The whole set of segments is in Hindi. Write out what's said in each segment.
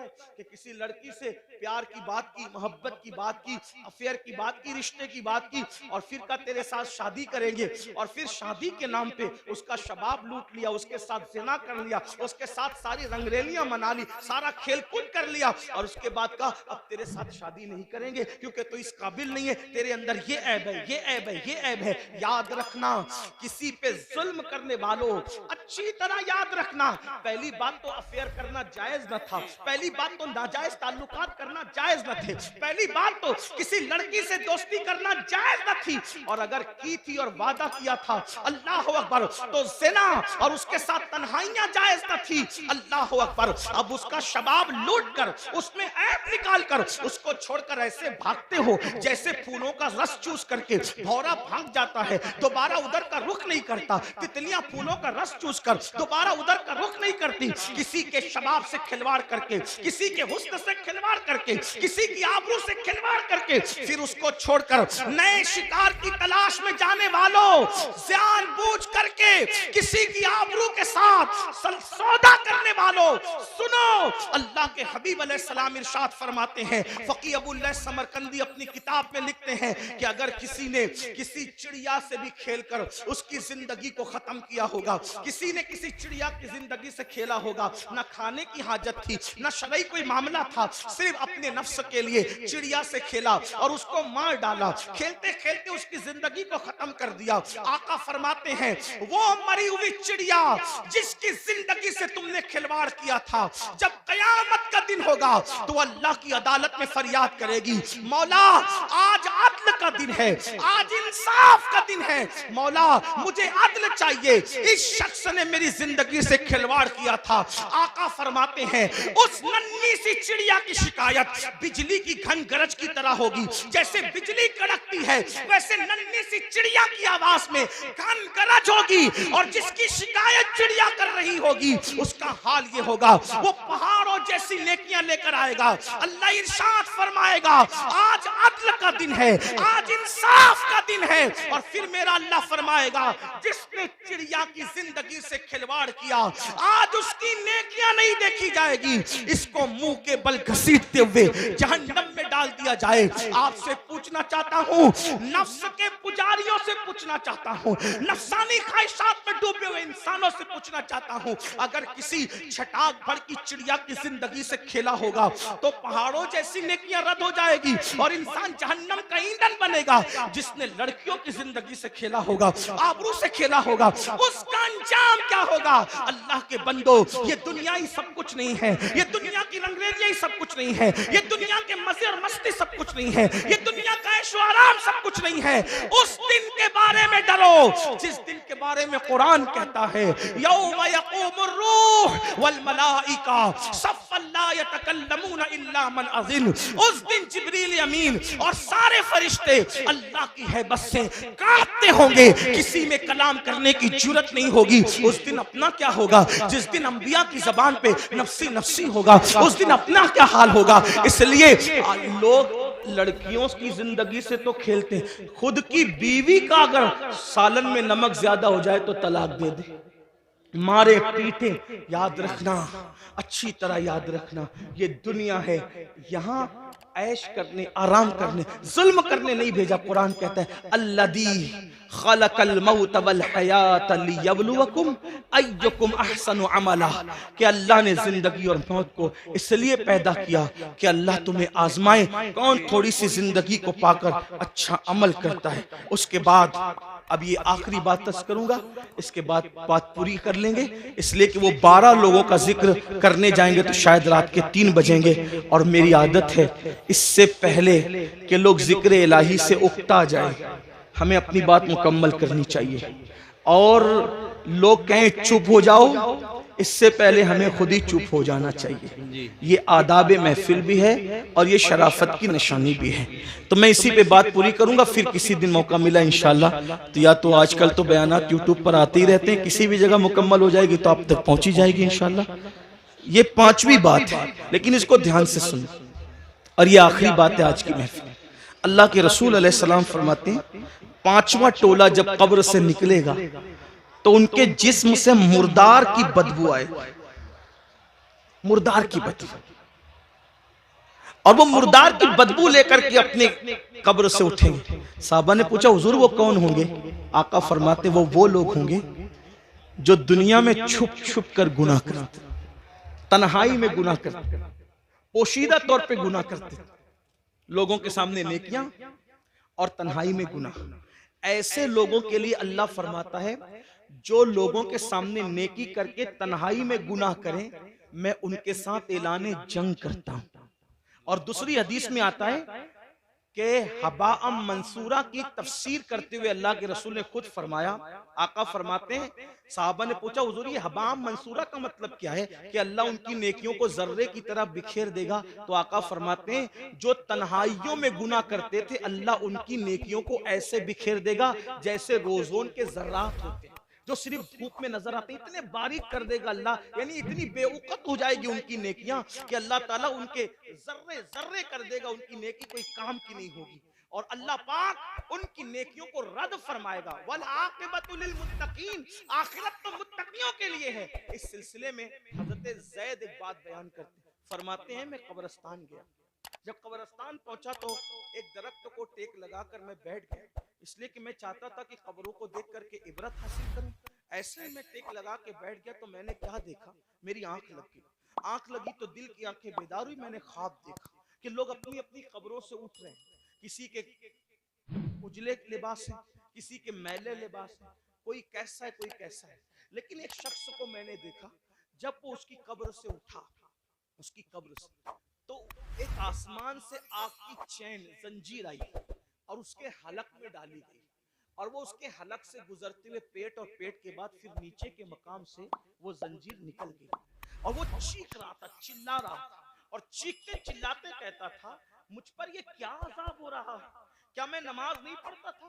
कि किसी लड़की से प्यार की बात की, मोहब्बत की बात की, अफेयर की बात की, रिश्ते की बात की, और फिर का तेरे साथ शादी करेंगे, और फिर शादी के नाम पे उसका शबाब लूट लिया, उसके साथ जिना कर लिया, उसके साथ सारी रंगरेलियां मना ली, सारा खेल कूद कर लिया, और उसके बाद का अब तेरे साथ शादी नहीं करेंगे क्योंकि तू इस काबिल नहीं है, तेरे अंदर ये ऐब है, ये ऐब है, ये ऐब है। याद रखना, किसी पे जुल्म करने वालों, अच्छी तरह याद रखना, पहली बात तो अफेयर करना जायज न था, पहली बात तो नाजायज ताल्लुकात करना जायज न थे, पहली बात तो किसी लड़की से दोस्ती करना जायज न थी, और अगर की थी और वादा किया था अल्लाह अकबर तो ज़िना और उसके साथ तन्हाइयां जायज न थी। अल्लाह अकबर, अब उसका शबाब लूट कर, उसमें ऐब निकाल कर, उसको छोड़कर ऐसे भागते हो जैसे फूलों का रस चूस करके भौरा भाग जाता है, दोबारा उधर का रुख नहीं करता। तितलियां फूलों का रस चूस कर दोबारा उधर का रुख नहीं करती। किसी के शबाब से खिलवाड़ करके, किसी के हुस्न से खिलवाड़ करके, किसी की आबरू से खिलवाड़ करके, फिर उसको छोड़कर नए शिकार की तलाश में जाने वालों, जानबूझ करके किसी की आबरू के साथ सौदा करने वालों, सुनो, अल्लाह के हबीब अलैहिस्सलाम इरशाद फरमाते हैं, फकी अबुल्लाह समरकंदी अपनी किताब में लिखते हैं कि अगर किसी ने किसी चिड़िया से भी खेलकर उसकी जिंदगी को खत्म किया होगा, किसी ने किसी चिड़िया की जिंदगी से खेला होगा, ना खाने की हाजत थी, ना शरई कोई मामला था, सिर्फ अपने नफ्स के लिए चिड़िया से खेला और उसको मार डाला, खेलते खेलते उसकी जिंदगी को खत्म कर दिया। आका फरमाते हैं, वो मरी हुई चिड़िया जिसकी जिंदगी से तुमने खिलवाड़ किया था, जब कयामत का दिन होगा तो अल्लाह की अदालत में फरियाद करेगी, मौला आज अदल का दिन है, आज इंसाफ का दिन है, मौला मुझे अदल चाहिए, इस शख्स ने मेरी जिंदगी से खिलवाड़ किया था। आका फरमाते हैं, उस नन्ही सी चिड़िया की शिकायत बिजली की घन गरज की तरह होगी, जैसे बिजली कड़कती है वैसे नन्ही सी चिड़िया की आवाज में घन गरज होगी, और जिसकी शिकायत चिड़िया कर रही होगी उसका हाल ये होगा, वो पहाड़ों जैसी नेकियां लेकर आएगा। अल्लाह इरशाद फरमाएगा, आज अदल का दिन है, आज इंसाफ का दिन है, और फिर मेरा अल्लाह फरमाएगा, जिसने चिड़िया की जिंदगी से खिलवाड़ किया आज उसकी नेकियां नहीं देखी जाएगी, इसको मुंह के बल घसीटते हुए जहन्नम में डाल दिया जाए। आपसे पूछना चाहता हूं, नफ्स के पुजारियों से पूछना चाहता हूं, नफसानी ख्वाहिशात में डूबे हुए इंसानों से पूछना चाहता हूं, अगर किसी छटाक भर की चिड़िया की जिंदगी से खेला होगा तो पहाड़ों जैसी नेकियां रद्द हो जाएगी और इंसान जहन्नम का ईंधन बनेगा। जिसने लड़कियों की जिंदगी से खेला होगा, आबरू से खेला होगा, उसका अंजाम क्या होगा? अल्लाह के बंदो, ये दुनिया ही सब कुछ नहीं है, ये दुनिया की रंगरेलियां ही सब कुछ नहीं है, ये दुनिया के मजे और मस्ती सब कुछ नहीं है, ये दुनिया का ऐशो आराम सब कुछ नहीं है। उस दिन के बारे में डरो जिस दिन के बारे में कुरान कहता है, यौम यक़ूमुर रूह वल मलाइका सफ़्फ़न ला यतकल्लमूना इल्ला मन अज़िन। उस दिन जिब्रील अमीन और सारे फरिश्ते अल्लाह की हैबत से कांपते होंगे, किसी में कलाम करने की जुर्रत नहीं होगी। उस दिन अपना क्या होगा? जिस दिन अंबिया की जबान पे नफ्सी नफ्सी होगा, उस दिन अपना क्या हाल होगा? इसलिए लोग लड़कियों की जिंदगी से तो खेलते हैं, खुद की बीवी का अगर सालन में नमक ज्यादा हो जाए तो तलाक दे दे, मारे पीटे। याद रखना, अच्छी तरह याद रखना, ये दुनिया है, यहाँ ऐश करने, आराम करने, जुल्म करने नहीं भेजा। कुरान कहता है, अल्लज़ी खलक़ल मौत वल हयात लियब्लुवकुम अय्युकुम अहसनु अमला, कि अल्लाह ने जिंदगी और मौत को इसलिए पैदा किया कि अल्लाह तुम्हें आजमाए कौन थोड़ी सी जिंदगी को पाकर अच्छा अमल करता है। उसके बाद अब ये आखिरी बात तस करूंगा, इसके बाद बात पूरी कर लेंगे, इसलिए कि वो 12 लोगों का जिक्र करने जाएंगे तो शायद रात के 3 बजेंगे, और मेरी आदत है इससे पहले कि लोग जिक्र इलाही से उकता जाए, हमें अपनी बात मुकम्मल करनी चाहिए। और लोग कहें चुप हो जाओ, इससे पहले हमें खुद ही चुप हो जाना चाहिए। ये आदाब महफिल भी है और ये शराफत की निशानी भी है। तो मैं इसी पे बात पूरी करूंगा, फिर किसी दिन मौका मिला इंशाल्लाह तो, या तो आजकल तो बयानात यूट्यूब पर आते ही रहते हैं, किसी भी जगह मुकम्मल हो जाएगी तो आप तक पहुंची जाएगी इंशाल्लाह। ये 5वीं बात है, लेकिन इसको ध्यान से सुनो, और ये आखिरी बात है आज की महफिल। अल्लाह के रसूल अलैहिस्सलाम फरमाते हैं, 5वां टोला जब कब्र से निकलेगा तो उनके जिस्म से मुर्दार की बदबू आए, मुर्दार की बदबू। और वो मुर्दार की बदबू लेकर के अपने कब्र से उठेंगे। साहबा ने पूछा हुजूर वो कौन होंगे? आका फरमाते वो लोग होंगे जो दुनिया में छुप छुप कर गुनाह करते, तन्हाई में गुनाह करते, पोशीदा तौर पे गुनाह करते, लोगों के सामने नेकियां और तन्हाई में गुनाह। ऐसे लोगों के लिए अल्लाह फरमाता है जो लोगों के सामने नेकी करके तन्हाई में गुनाह करें, मैं उनके साथ ऐलाने जंग करता हूं। और दूसरी हदीस में आता है कि हबाअम मंसूरा की तफसीर करते हुए अल्लाह के रसूल ने खुद फरमाया, आका फरमाते हैं, साहबा ने पूछा हुजूर ये हबाअम मंसूरा का मतलब क्या है? कि अल्लाह उनकी नेकियों को जर्रे की तरह बिखेर देगा। तो आका फरमाते हैं जो तन्हाइयों में गुनाह करते थे अल्लाह उनकी नेकियों को ऐसे बिखेर देगा जैसे रोजोन के जर्रात होते हैं जो सिर्फ धूप में नजर आते हैं, इतने बारीक कर देगा अल्लाह, यानी इतनी बेवकूफ हो जाएगी उनकी नेकियां कि अल्लाह ताला उनके जर्रे जर्रे कर देगा, उनकी नेकी कोई काम की नहीं होगी। और अल्लाह पाक उनकी नेकियों को रद्द फरमाएगा। वल आकिबतु लिल मुत्तकीन, आखिरत तो मुत्तकियों के लिए है। इस सिलसिले में हजरत ज़ैद एक बात बयान करते हैं, फरमाते हैं मैं कब्रिस्तान गया, जब कब्रिस्तान पहुंचा तो एक दरख्त को टेक लगाकर मैं बैठ गया, इसलिए कि मैं चाहता था कि कब्रों को देख करके इबरत हासिल करूं। ऐसे ही मैं टेक लगा के बैठ गया तो मैंने क्या देखा, मेरी आंख लगी। आंख लगी तो दिल की आंखें बेदार हुई, मैंने ख्वाब देखा कि लोग अपनी अपनी कब्रों से उठ रहे हैं, किसी के उजले लिबास है, किसी के मैले लिबास है, कोई कैसा है कोई कैसा है। लेकिन एक शख्स को मैंने देखा, जब वो उसकी कब्र से उठा, उसकी कब्र से, तो एक आसमान से आग की चैन जंजीर आई और उसके हलक में डाली गई, और वो उसके हलक से गुजरते हुए पेट, और पेट के बाद फिर नीचे के मकाम से वो जंजीर निकल गई, और वो चीख रहा था, चिल्ला रहा था, और चीखते चिल्लाते कहता था मुझ पर ये क्या अजाब हो रहा है? क्या मैं नमाज नहीं पढ़ता था?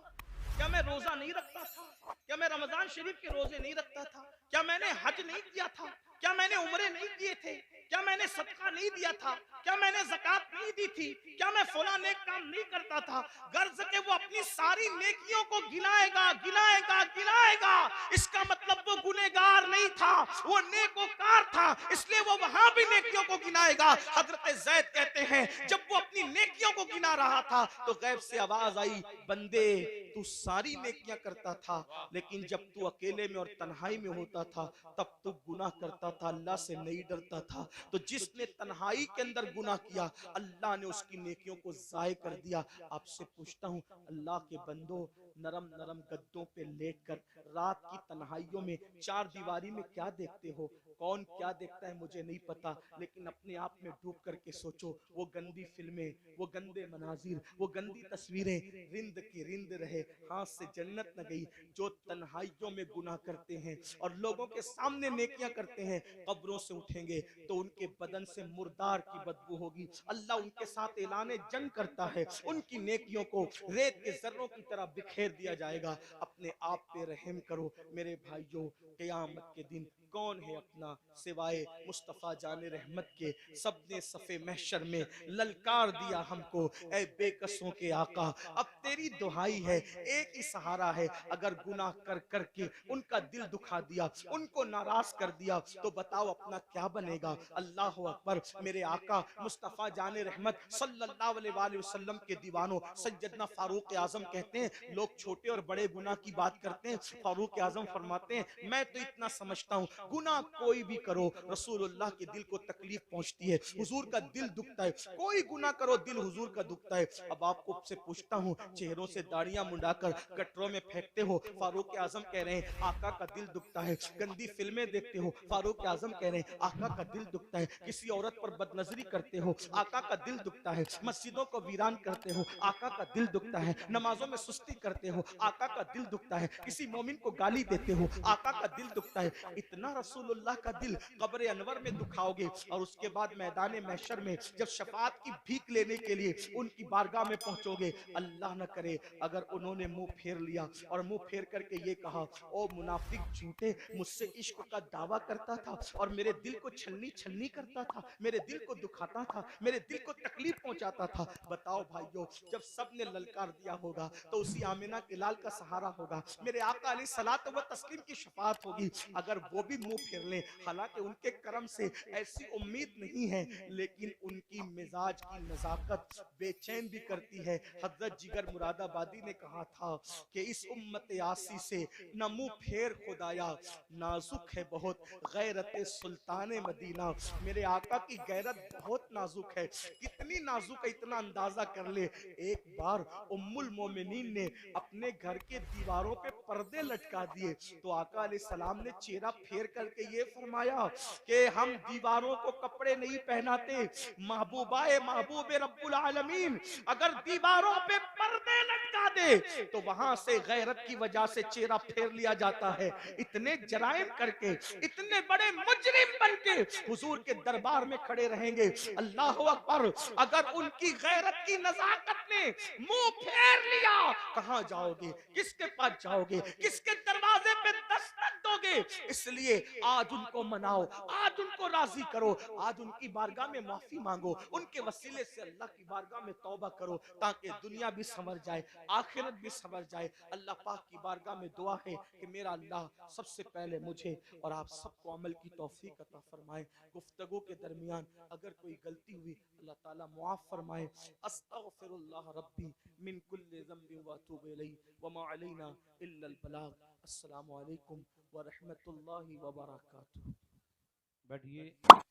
क्या मैं रोजा नहीं रखता था? क्या मैं रमजान शरीफ के रोजे नहीं रखता था? क्या मैंने हज नहीं किया था? क्या मैंने उम्रे नहीं किए थे? क्या मैंने सदका नहीं दिया था? क्या मैंने ज़कात नहीं दी थी? क्या मैं फला नेक काम नहीं करता था? गर्ज के वो अपनी सारी नेकियों को गिनाएगा गिनाएगा गिनाएगा, इसका मतलब वो गुनहगार नहीं था, वो नेकोकार था, इसलिए वो वहां भी नेकियों को गिनाएगा। हजरत ज़ैद कहते हैं जब वो अपनी नेकियों को गिना रहा था तो गैब से आवाज आई, बंदे तू सारी नेकियां करता था, लेकिन जब तू अकेले में और तन्हाई में होता था तब तू गुनाह करता था, अल्लाह से नहीं डरता था। तो जिसने तन्हाई के अंदर गुनाह किया अल्लाह ने उसकी नेकियों को जाय कर दिया। आपसे पूछता हूँ अल्लाह के बंदो, नरम नरम गद्दों पे लेटकर रात की तन्हाइयों में चार दीवारी में क्या देखते हो? कौन क्या देखता है मुझे नहीं पता, लेकिन अपने आप में डूब करके सोचो, वो गंदी फिल्में, वो गंदे मनाजिर, वो गंदी तस्वीरें रिंद की रिंद रहे, हाथ से जन्नत न गई। जो तन्हाइयों में गुनाह करते हैं और लोगों के सामने नेकियां करते हैं, कब्रों से उठेंगे तो उनके बदन से मुर्दार की बदबू होगी। अल्लाह उनके साथ ऐलाने जंग करता है, उनकी नेकियों को रेत के जर्रों की तरह बिखेर दिया जाएगा। अपने आप पे रहम करो मेरे भाइयों, क़यामत के दिन कौन है अपना सिवाय मुस्तफ़ा जाने रहमत के? सबने सफ़े महशर में ललकार दिया हमको, ऐ बेकसों के आका अब तेरी दुहाई है, एक ही सहारा है। अगर गुनाह कर करके उनका दिल दुखा दिया, उनको नाराज कर दिया, तो बताओ अपना क्या बनेगा? अल्लाह अकबर। मेरे आका मुस्तफ़ा जाने रहमत सल्लल्लाहु अलैहि वसल्लम के दीवानों, सैयदना फारूक आजम कहते हैं, लोग छोटे और बड़े गुनाह की बात करते हैं, फारूक आजम फरमाते हैं मैं तो इतना समझता हूँ गुनाह कोई भी करो रसूलुल्लाह के दिल को तकलीफ पहुंचती है, हुजूर का दिल दुखता है। कोई गुनाह करो दिल हुजूर का दुखता है। अब आपको से पूछता हूँ, चेहरों से दाढ़ियां मुंडाकर गटरों में फेंकते हो, फारूक आजम कह रहे हैं आका का दिल दुखता है। गंदी फिल्में देखते हो, फारूक आजम कह रहे हैं आका का दिल दुखता है। किसी औरत पर बदनजरी करते हो, आका का दिल दुखता है। मस्जिदों को वीरान करते हो, आका का दिल दुखता है। नमाजों में सुस्ती करते हो, आका का दिल दुखता है। किसी मोमिन को गाली देते हो, आका का दिल दुखता है। इतना रसूलुल्लाह का दिल कब्र अनवर में दुखाओगे, और उसके बाद मैदान महशर में जब शफाअत की भीख लेने के लिए उनकी बारगाह में पहुंचोगे, अल्लाह न करे अगर उन्होंने मुंह फेर लिया और मुंह फेर करके ये कहा, ओ मुनाफिक झूठे, मुझसे इश्क का दावा करता था और मेरे दिल को छलनी छलनी करता था, मेरे दिल को दुखाता था, मेरे दिल को तकलीफ पहुंचाता था। बताओ भाइयों, जब सब ने ललकार दिया होगा तो उसी आमिना के लाल का सहारा होगा, मेरे आका अलैहि सलात व तस्लीम की शफाअत होगी। अगर वो भी भी मुंह फेर लें। हालांकि उनके करम से ऐसी उम्मीद नहीं है, लेकिन उनकी मिजाज की नजाकत बेचैन भी करती है। हजरत जिगर मुरादाबादी ने कहा था कि इस उम्मत यासी से न मुंह फेर खुदाया, नाजुक है बहुत गैरत सुल्तान मदीना। मेरे आका की गैरत बहुत नाजुक है। कितनी नाजुक है इतना अंदाजा कर ले। एक बार उम्मुल मोमिनीन ने अपने घर के दीवारों पे पर्दे लटका दिए, तो आका अलैहिस्सलाम ने चेहरा फेर करके ये फरमाया कि हम दीवारों को कपड़े नहीं पहनाते, महबूबाए महबूबे रब्बुल आलमीन अगर दीवारों पे पर्दे लटका दे तो वहां से गैरत की वजह से चेहरा फेर लिया जाता है। इतने जराइम करके, इतने बड़े मुजरिम बन के हुजूर के दरबार में खड़े रहेंगे, अल्लाह अकबर। अगर उनकी गैरत की नजाकत ने मुंह फेर लिया, कहां जाओगे, किसके पास जाओगे, किसके दरवाजे पे दस्तक दोगे? इसलिए आज उनको मनाओ, आज उनको राजी करो, आज उनकी बारगाह में माफी मांगो, उनके वसीले से अल्लाह की बारगाह में तौबा करो, ताकि दुनिया भी संवर जाए, आखिरत भी संवर जाए। अल्लाह पाक की बारगाह में दुआ है कि मेरा अल्लाह सबसे पहले मुझे और आप सबको अमल की तौफीक अता फरमाए। गुफ्तगू के दरमियान अगर कोई गलती हुई, अल्लाह ताला मुआफ फरमाए। अस्तगफिरुल्लाह रब्बी मिन कुल्लि ज़ंबिन व अतूबु इलैहि व मा अलैना इल्लल बलाग। अस्सलामु अलैकुम व रहमतुल्लाहि व बरकातुहू। बैठिए।